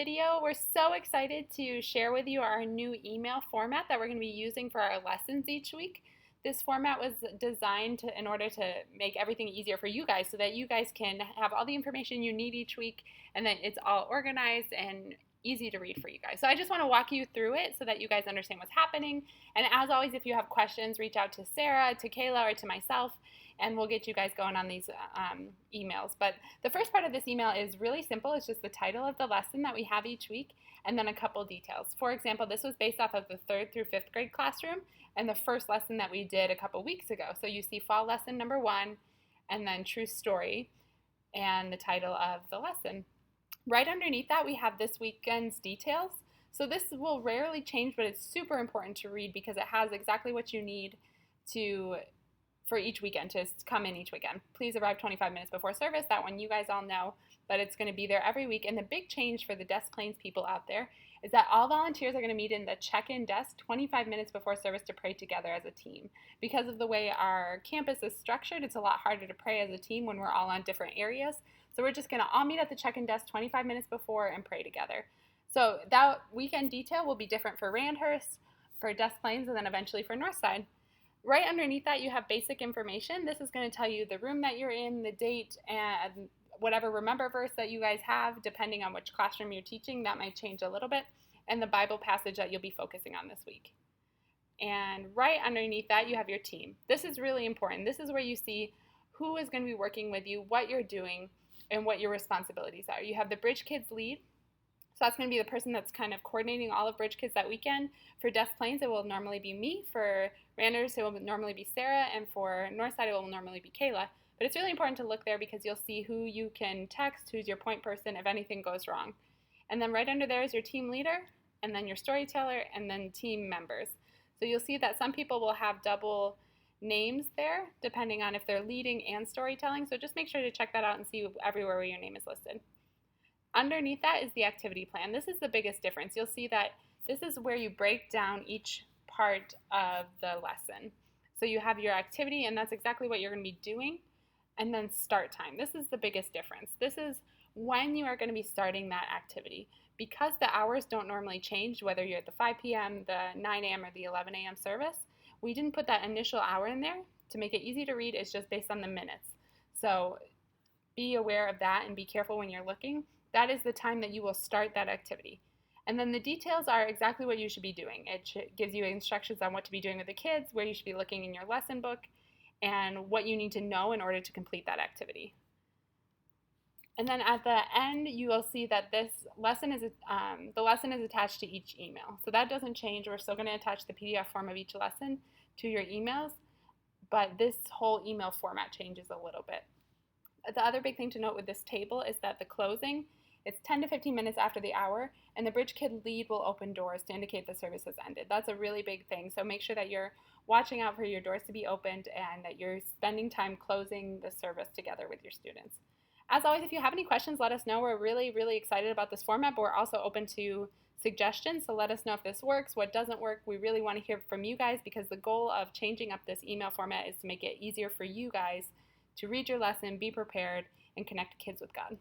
Video. We're so excited to share with you our new email format that we're going to be using for our lessons each week. This format was designed in order to make everything easier for you guys so that you guys can have all the information you need each week and that it's all organized and easy to read for you guys. So I just want to walk you through it so that you guys understand what's happening. And as always, if you have questions, reach out to Sarah, to Kayla, or to myself, and we'll get you guys going on these emails. But the first part of this email is really simple. It's just the title of the lesson that we have each week and then a couple details. For example, this was based off of the 3rd through 5th grade classroom and the first lesson that we did a couple weeks ago. So you see fall lesson number 1 and then true story and the title of the lesson. Right underneath that, we have this weekend's details. So this will rarely change, but it's super important to read because it has exactly what you need for each weekend, to come in each weekend. Please arrive 25 minutes before service. That one you guys all know, but it's going to be there every week. And the big change for the Des Plaines people out there is that all volunteers are going to meet in the check-in desk 25 minutes before service to pray together as a team. Because of the way our campus is structured, it's a lot harder to pray as a team when we're all on different areas. So we're just going to all meet at the check-in desk 25 minutes before and pray together. So that weekend detail will be different for Randhurst, for Des Plaines, and then eventually for Northside. Right underneath that, you have basic information. This is going to tell you the room that you're in, the date, and whatever remember verse that you guys have, depending on which classroom you're teaching. That might change a little bit, and the Bible passage that you'll be focusing on this week. And right underneath that, you have your team. This is really important. This is where you see who is going to be working with you, what you're doing, and what your responsibilities are. You have the Bridge Kids lead. So that's going to be the person that's kind of coordinating all of Bridge Kids that weekend. For Des Plaines, it will normally be me. For Randers, it will normally be Sarah. And for Northside, it will normally be Kayla. But it's really important to look there because you'll see who you can text, who's your point person if anything goes wrong. And then right under there is your team leader, and then your storyteller, and then team members. So you'll see that some people will have double names there, depending on if they're leading and storytelling. So just make sure to check that out and see everywhere where your name is listed. Underneath that is the activity plan. This is the biggest difference. You'll see that this is where you break down each part of the lesson. So you have your activity, and that's exactly what you're going to be doing, and then start time. This is the biggest difference. This is when you are going to be starting that activity. Because the hours don't normally change, whether you're at the 5 p.m., the 9 a.m., or the 11 a.m. service, we didn't put that initial hour in there to make it easy to read. It's just based on the minutes. So be aware of that and be careful when you're looking. That is the time that you will start that activity. And then the details are exactly what you should be doing. It gives you instructions on what to be doing with the kids, where you should be looking in your lesson book, and what you need to know in order to complete that activity. And then at the end, you will see that this lesson is the lesson is attached to each email. So that doesn't change. We're still going to attach the PDF form of each lesson to your emails, but this whole email format changes a little bit. The other big thing to note with this table is that the closing, it's 10 to 15 minutes after the hour, and the Bridge Kid lead will open doors to indicate the service has ended. That's a really big thing, so make sure that you're watching out for your doors to be opened and that you're spending time closing the service together with your students. As always, if you have any questions, let us know. We're really, really excited about this format, but we're also open to suggestions, so let us know if this works, what doesn't work. We really want to hear from you guys because the goal of changing up this email format is to make it easier for you guys to read your lesson, be prepared, and connect kids with God.